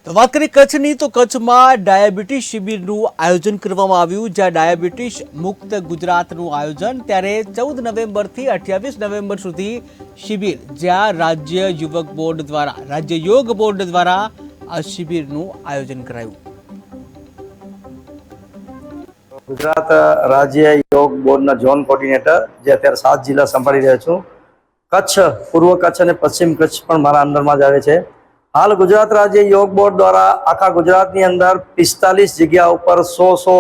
તો વાત કરીએ કચ્છની તો કચ્છમાં ડાયાબિટીસ શિબિરનું આયોજન કરવામાં આવ્યું, જ્યાં ડાયાબિટીસ મુક્ત ગુજરાતનું આયોજન। ત્યારે 14 નવેમ્બરથી 28 નવેમ્બર સુધી શિબિર, જ્યાં રાજ્ય યોગ બોર્ડ દ્વારા આ શિબિરનું આયોજન કરાયું। गुजरात राज्य योग बोर्ड जोन कोऑर्डिनेटर जे अत्यारे 7 जिला संभाળી રહ્યો છું। कच्छ, पूर्व कच्छ અને पश्चिम कच्छ પણ મારા અંડરમાં જ આવે છે। हाल गुजरात राज्य योग बोर्ड द्वारा आखा गुजरातनी अंदर 45 जग्या पर 100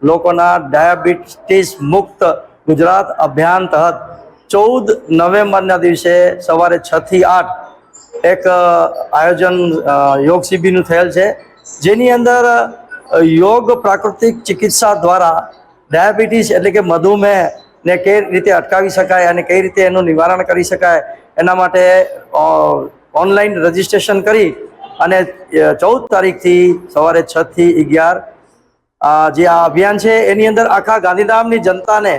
लोकोना डायाबिटीज मुक्त गुजरात अभियान तहत 14 नवेम्बरना दिवसे सवारे 6 થી 8 एक आयोजन योग शिबिरનું થયેલ છે, જેની અંદર योग प्राकृतिक चिकित्सा द्वारा डायाबिटीज एटले के मधुमेह ने कई रीते अटकावी शकाय अने कई रीते एनुं निवारण करी शकाय एना माटे ऑनलाइन रजिस्ट्रेशन करी अने 14 तारीख थी सवारे 6 થી 11 जे आ अभियान है एनी अंदर आखा गांधीधामनी जनताने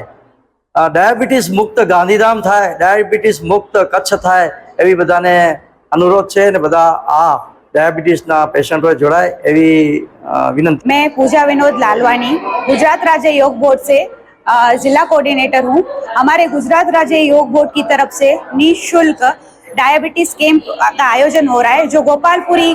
डायाबिटीज मुक्त गांधीधाम थाय, डायाबिटीज मुक्त कच्छ थाय एवी बधाने अनुरोध छे ने बधा आ डायाबिटीज ना पेशेंट जोड़ाय एवी विनंती। मैं पूजा विनोद लालवानी गुजरात राज्य योग बोर्ड से जिला कोऑर्डिनेटर हूँ। हमारे गुजरात राज्य योग बोर्ड की तरफ से निःशुल्क डायबिटीज कैंप का आयोजन हो रहा है, जो गोपालपुरी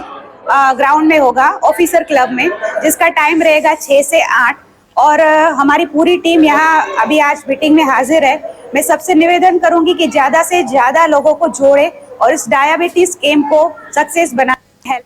ग्राउंड में होगा, ऑफिसर क्लब में, जिसका टाइम रहेगा 6 से 8। और हमारी पूरी टीम यहाँ अभी आज मीटिंग में हाजिर है। मैं सबसे निवेदन करूंगी कि ज़्यादा से ज़्यादा लोगों को जोड़े और इस डायबिटीज कैंप को सक्सेस बना।